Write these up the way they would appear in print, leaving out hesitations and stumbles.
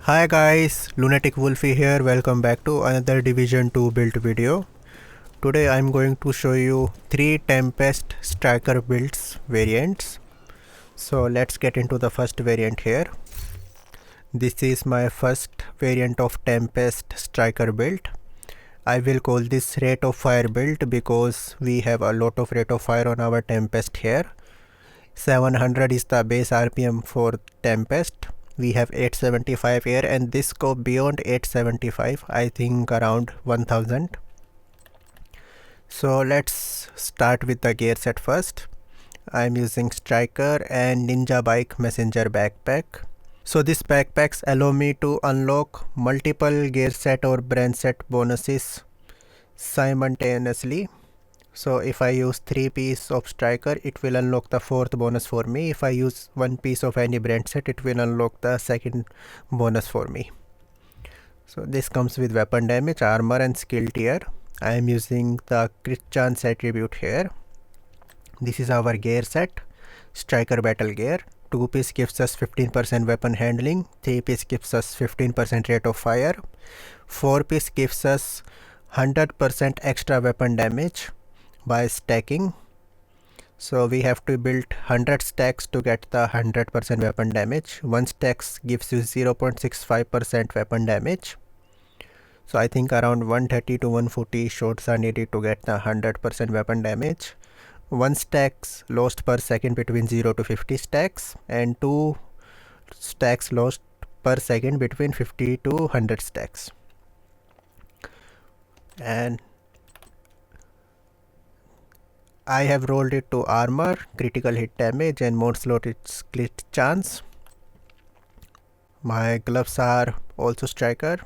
Hi guys, Lunatic Wolfie here. Welcome back to another Division 2 build video. Today I'm going to show you 3 Tempest striker builds variants. So let's get into the first variant here. This is my first variant of Tempest striker build. I will call this rate of fire build because we have a lot of rate of fire on our Tempest here. 700 is the base RPM for Tempest. We have 875 here, and this go beyond 875, I think around 1000. So let's start with the gear set first. I'm using Striker and Ninja Bike Messenger backpack. So these backpacks allow me to unlock multiple gear set or brand set bonuses simultaneously. So if I use 3 pieces of Striker, it will unlock the 4th bonus for me. If I use 1 piece of any brand set, it will unlock the 2nd bonus for me. So this comes with weapon damage, armor and skill tier. I am using the crit chance attribute here. This is our gear set, Striker battle gear. 2 piece gives us 15% weapon handling, 3 piece gives us 15% rate of fire, 4 piece gives us 100% extra weapon damage by stacking. So we have to build 100 stacks to get the 100% weapon damage. 1 stack gives you 0.65% weapon damage. So I think around 130 to 140 shots are needed to get the 100% weapon damage. 1 stacks lost per second between 0 to 50 stacks, and 2 stacks lost per second between 50 to 100 stacks. And I have rolled it to armor, critical hit damage, and mod slot its crit chance. My gloves are also Striker.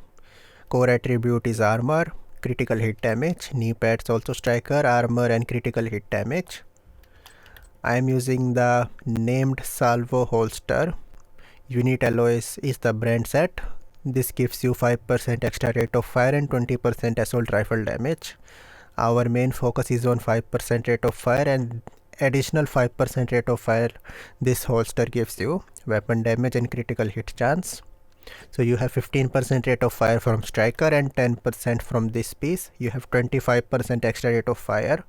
Core attribute is armor, critical hit damage. Knee pads also Striker, armor and critical hit damage. I am using the named salvo holster. Unit alloys is the brand set. This gives you 5% extra rate of fire and 20% assault rifle damage. Our main focus is on 5% rate of fire, and additional 5% rate of fire this holster gives you weapon damage and critical hit chance. So you have 15% rate of fire from Striker and 10% from this piece. You have 25% extra rate of fire,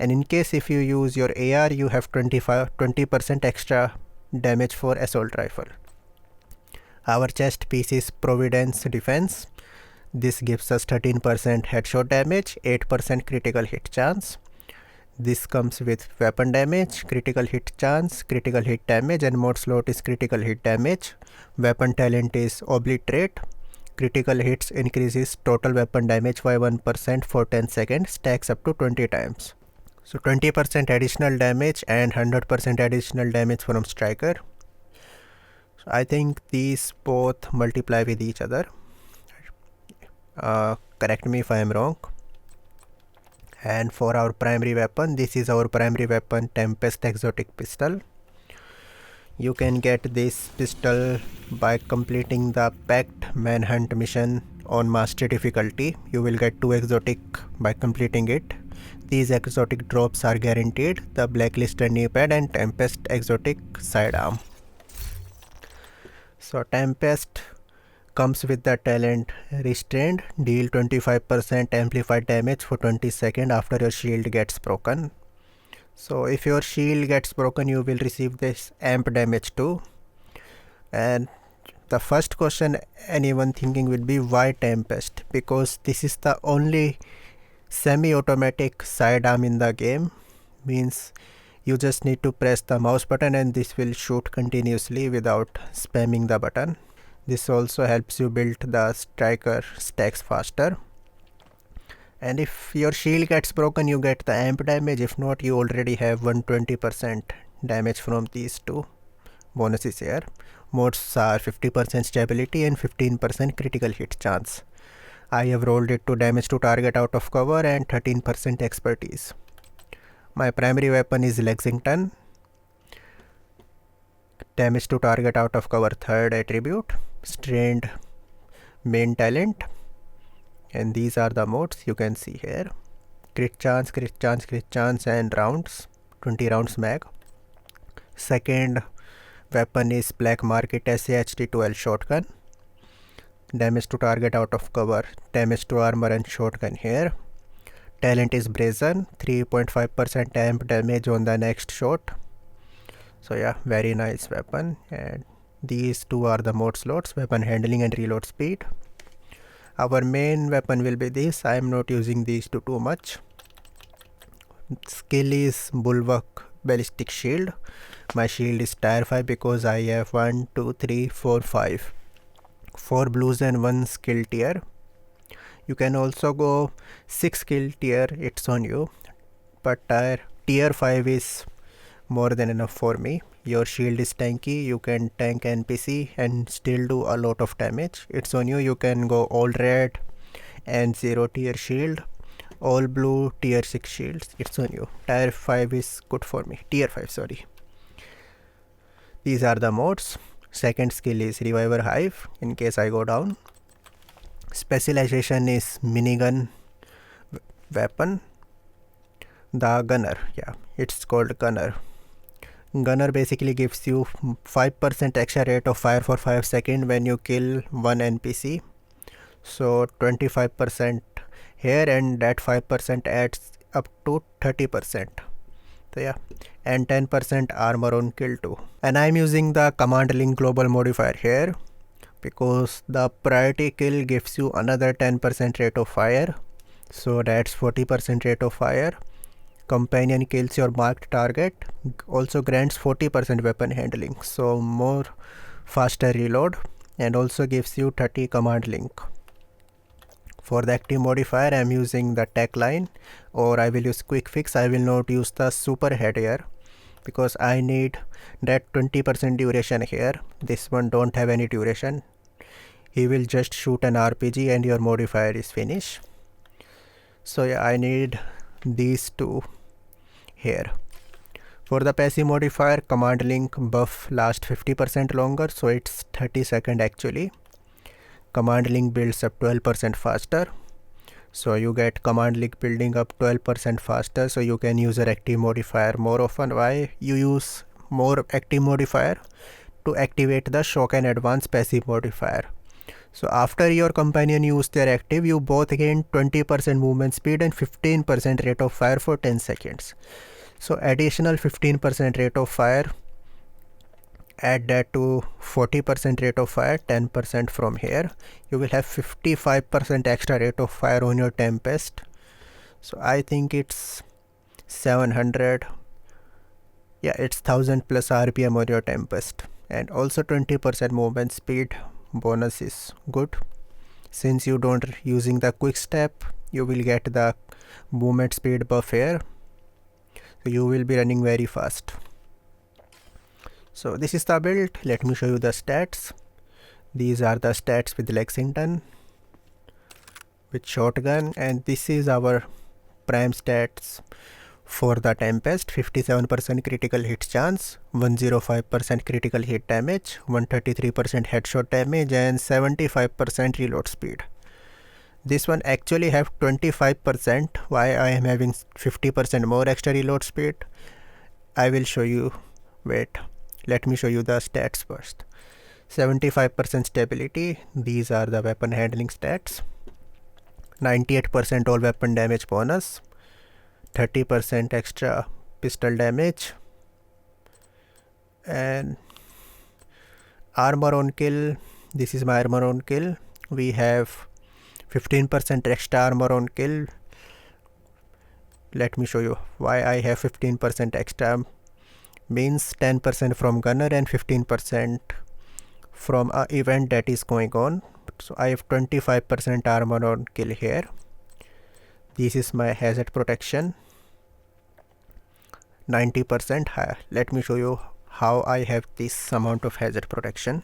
and in case if you use your AR, you have 20% extra damage for assault rifle. Our chest piece is Providence Defense. This gives us 13% headshot damage, 8% critical hit chance. This comes with weapon damage, critical hit chance, critical hit damage, and mod slot is critical hit damage. Weapon talent is Obliterate. Critical hits increases total weapon damage by 1% for 10 seconds, stacks up to 20 times. So 20% additional damage and 100% additional damage from Striker. So I think these both multiply with each other. Correct me if I am wrong. And for our primary weapon, this is our primary weapon, Tempest exotic pistol. You can get this pistol by completing the Pact Manhunt mission on mastery difficulty. You will get 2 exotic by completing it. These exotic drops are guaranteed: the Blacklisted knee pad and Tempest exotic sidearm. So Tempest comes with the talent Restrained, deal 25% amplified damage for 20 seconds after your shield gets broken. So if your shield gets broken, you will receive this amp damage too. And the first question anyone thinking would be, why Tempest? Because this is the only semi-automatic sidearm in the game. Means you just need to press the mouse button and this will shoot continuously without spamming the button. This also helps you build the Striker stacks faster. And if your shield gets broken, you get the amp damage. If not, you already have 120% damage from these 2 bonuses here. Mods are 50% stability and 15% critical hit chance. I have rolled it to damage to target out of cover and 13% expertise. My primary weapon is Lexington. Damage to target out of cover 3rd attribute. Strained main talent, and these are the modes you can see here: crit chance, crit chance, crit chance, and rounds, 20 rounds mag. Second weapon is Black Market SAHT 12 shotgun. Damage to target out of cover, damage to armor and shotgun here. Talent is Brazen, 3.5% amp damage on the next shot. So yeah, very nice weapon. And these two are the mode slots, weapon handling and reload speed. Our main weapon will be this. I am not using these two too much. Skill is Bulwark Ballistic Shield. My shield is tier 5 because I have 1, 2, 3, 4, 5. 4 blues and 1 skill tier. You can also go 6 skill tier, it's on you. But tier 5 is more than enough for me. Your shield is tanky, you can tank NPC and still do a lot of damage. It's on you. You can go all red and 0 tier shield, all blue tier 6 shields. It's on you. Tier 5 is good for me. Tier 5, sorry. These are the modes. Second skill is Reviver Hive in case I go down. Specialization is minigun weapon. The gunner, yeah, it's called gunner. Gunner basically gives you 5% extra rate of fire for 5 seconds when you kill one NPC. So 25% here, and that 5% adds up to 30%. So yeah, and 10% armor on kill too. And I'm using the command link global modifier here because the priority kill gives you another 10% rate of fire. So that's 40% rate of fire. Companion kills your marked target, also grants 40% weapon handling, so more faster reload, and also gives you 30 command link. For the active modifier I am using the tech line, or I will use quick fix. I will not use the super head here because I need that 20% duration here. This one don't have any duration. He will just shoot an RPG and your modifier is finished. So yeah, I need these two here. For the passive modifier, command link buff lasts 50% longer, so it's 30 seconds actually. Command link builds up 12% faster, so you get command link building up 12% faster, so you can use your active modifier more often. Why you use more active modifier? To activate the shock and advance passive modifier. So after your companion use their active, you both gain 20% movement speed and 15% rate of fire for 10 seconds. So additional 15% rate of fire, add that to 40% rate of fire, 10% from here. You will have 55% extra rate of fire on your Tempest. So I think it's 700. Yeah, it's 1000 plus RPM on your Tempest. And also 20% movement speed bonus is good. Since you don't using the quick step, you will get the movement speed buff here, so you will be running very fast. So this is the build. Let me show you the stats. These are the stats with Lexington, with shotgun, and this is our prime stats for the Tempest. 57% critical hit chance, 105% critical hit damage, 133% headshot damage, and 75% reload speed. This one actually have 25%. Why I am having 50% more extra reload speed? I will show you. Wait, let me show you the stats first. 75% stability. These are the weapon handling stats. 98% all weapon damage bonus, 30% extra pistol damage, and armor on kill. This is my armor on kill. We have 15% extra armor on kill. Let me show you why I have 15% extra. Means 10% from gunner and 15% from a event that is going on. So I have 25% armor on kill here. This is my hazard protection, 90% higher. Let me show you how I have this amount of hazard protection.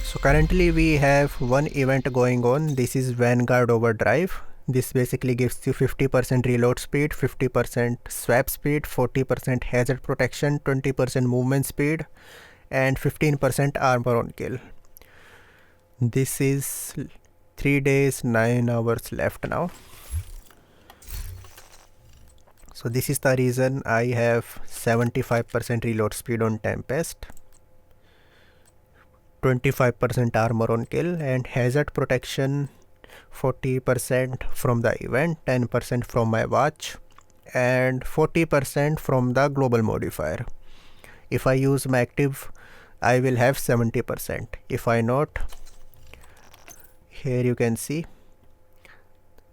So currently we have one event going on. This is Vanguard Overdrive. This basically gives you 50% reload speed, 50% swap speed, 40% hazard protection, 20% movement speed, and 15% armor on kill. This is 3 days 9 hours left now. So this is the reason I have 75% reload speed on Tempest. 25% armor on kill, and hazard protection 40% from the event, 10% from my watch, and 40% from the global modifier. If I use my active, I will have 70%. If I not, here you can see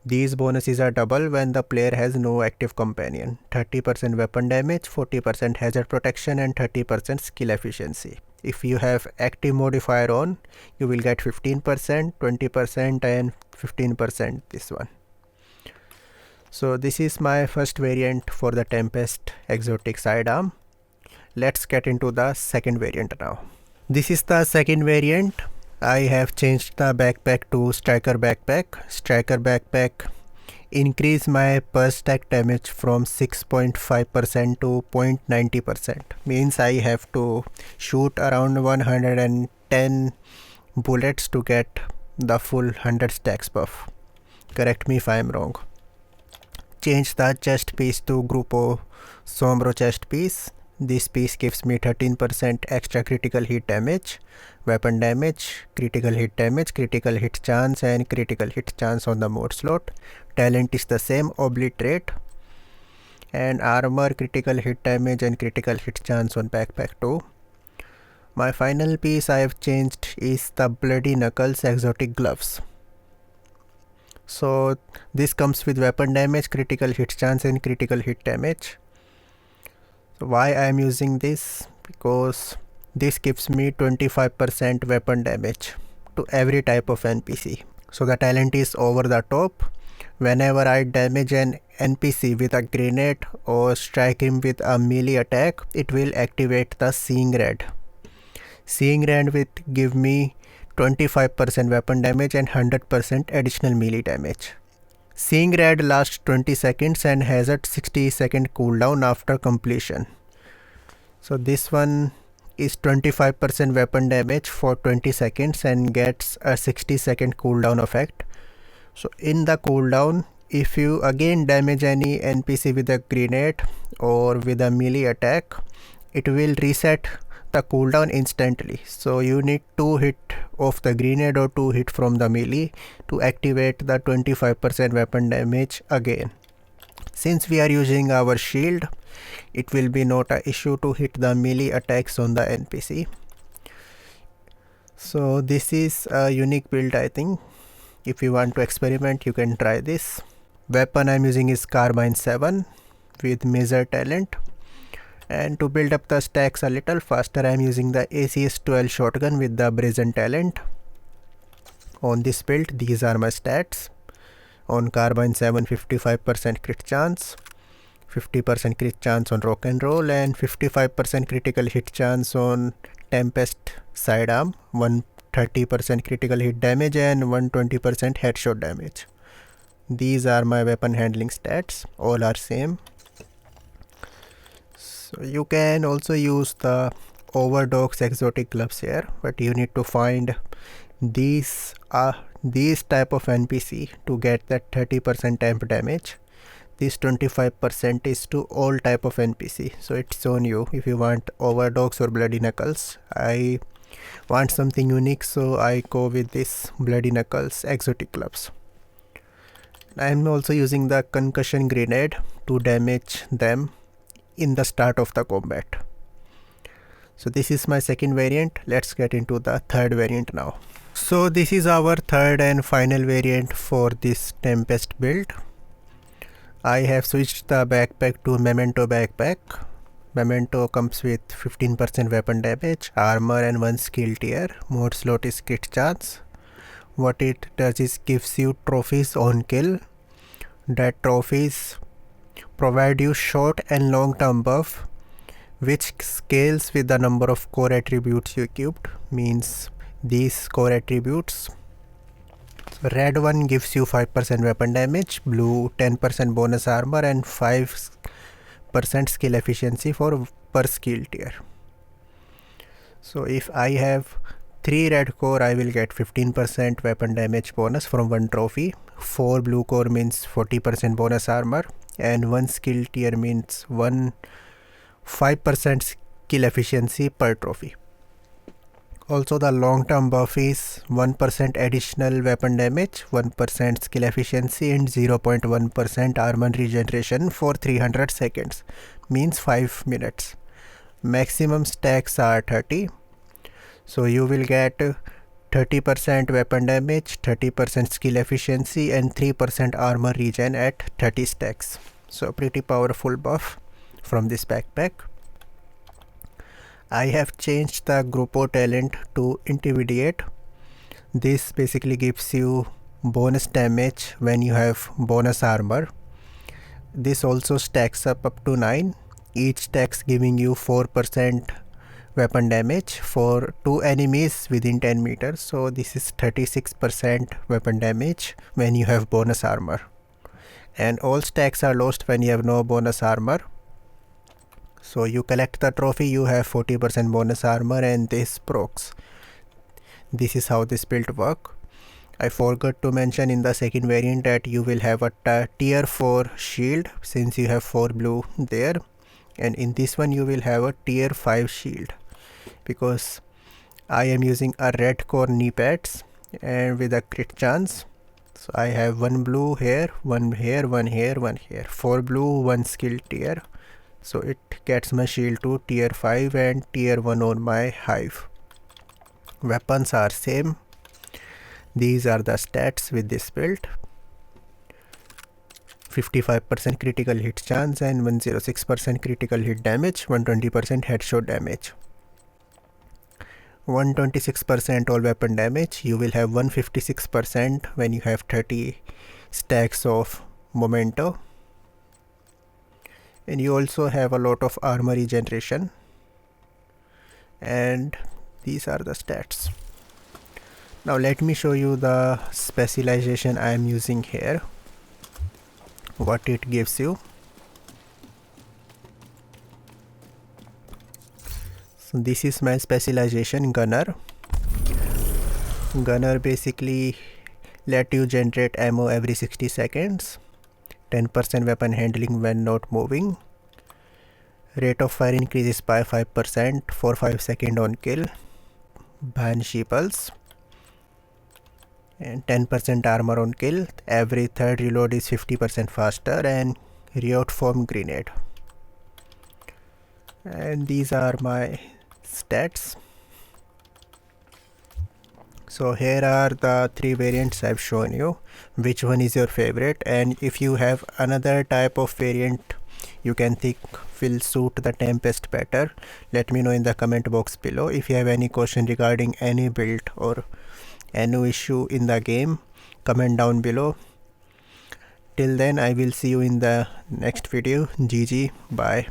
these bonuses are double when the player has no active companion. 30% weapon damage, 40% hazard protection, and 30% skill efficiency. If you have active modifier on, you will get 15%, 20%, and 15% this one. So this is my first variant for the Tempest exotic sidearm. Let's get into the second variant now. This is the second variant. I have changed the backpack to striker backpack. Striker backpack increase my per stack damage from 6.5% to 0.90%. Means I have to shoot around 110 bullets to get the full 100 stacks buff. Correct me if I am wrong. Change the chest piece to Grupo Sombro chest piece. This piece gives me 13% extra critical hit damage, weapon damage, critical hit damage, critical hit chance, and critical hit chance on the mode slot. Talent is the same, obliterate, and armor, critical hit damage, and critical hit chance on backpack too. My final piece I have changed is the Bloody Knuckles exotic gloves. So this comes with weapon damage, critical hit chance, and critical hit damage. Why I am using this? Because this gives me 25% weapon damage to every type of NPC. So the talent is over the top. Whenever I damage an NPC with a grenade or strike him with a melee attack, it will activate the Seeing Red. Seeing Red will give me 25% weapon damage and 100% additional melee damage. Seeing Red lasts 20 seconds and has a 60-second cooldown after completion. So this one is 25% weapon damage for 20 seconds and gets a 60-second cooldown effect. So in the cooldown, if you again damage any NPC with a grenade or with a melee attack, it will reset the cooldown instantly. So you need 2 hit of the grenade or 2 hit from the melee to activate the 25% weapon damage again. Since we are using our shield, it will be not an issue to hit the melee attacks on the NPC. So this is a unique build, I think. If you want to experiment, you can try this. Weapon I'm using is Carbine 7 with Major Talent. And to build up the stacks a little faster, I'm using the ACS 12 shotgun with the Brazen Talent. On this build, these are my stats. On Carbine 7, 55% crit chance, 50% crit chance on Rock and Roll, and 55% critical hit chance on Tempest sidearm, 130% critical hit damage, and 120% headshot damage. These are my weapon handling stats, all are same. So you can also use the Overdogs exotic gloves here, but you need to find these type of NPC to get that 30% amp damage. This 25% is to all type of NPC, so it's on you if you want Overdogs or Bloody Knuckles. I want something unique, so I go with this Bloody Knuckles exotic gloves. I'm also using the concussion grenade to damage them in the start of the combat. So this is my second variant. Let's get into the third variant now. So this is our third and final variant for this Tempest build. I have switched the backpack to Memento backpack. Memento comes with 15% weapon damage, armor, and 1 skill tier. Mode slot is crit chance. What it does is gives you trophies on kill. That trophies provide you short and long term buff, which scales with the number of core attributes you equipped. Means these core attributes, red one gives you 5% weapon damage, blue 10% bonus armor, and 5% skill efficiency for per skill tier. So if I have 3 red core, I will get 15% weapon damage bonus from 1 trophy. 4 blue core means 40% bonus armor, and 1 skill tier means 5% skill efficiency per trophy. Also the long term buff is 1% additional weapon damage, 1% skill efficiency and 0.1% armor regeneration for 300 seconds, means 5 minutes. Maximum stacks are 30. So you will get 30% weapon damage, 30% skill efficiency and 3% armor regen at 30 stacks. So pretty powerful buff from this backpack. I have changed the Gruppo talent to Intimidate. This basically gives you bonus damage when you have bonus armor. This also stacks up to 9. Each stacks giving you 4% weapon damage for 2 enemies within 10 meters. So this is 36% weapon damage when you have bonus armor. And all stacks are lost when you have no bonus armor. So you collect the trophy, you have 40% bonus armor and this procs. This is how this build work. I forgot to mention in the second variant that you will have a tier 4 shield since you have 4 blue there. And in this one you will have a tier 5 shield because I am using a red core knee pads and with a crit chance. So I have 1 blue here, 1 here, 1 here, 1 here. 4 blue, 1 skill tier. So it gets my shield to tier 5 and tier 1 on my hive. Weapons are same. These are the stats with this build. 55% critical hit chance and 106% critical hit damage, 120% headshot damage. 126% all weapon damage. You will have 156% when you have 30 stacks of memento. And you also have a lot of armor regeneration. And these are the stats. Now let me show you the specialization I am using here, what it gives you. So this is my specialization, gunner. Gunner basically let you generate ammo every 60 seconds. 10% weapon handling when not moving. Rate of fire increases by 5% for 5 seconds on kill. Banshee pulse. And 10% armor on kill. Every third reload is 50% faster and riot form grenade. And these are my stats. So here are the 3 variants I've shown you. Which one is your favorite? And if you have another type of variant you can think will suit the Tempest better, let me know in the comment box below. If you have any question regarding any build or any issue in the game, comment down below. Till then I will see you in the next video. GG, bye.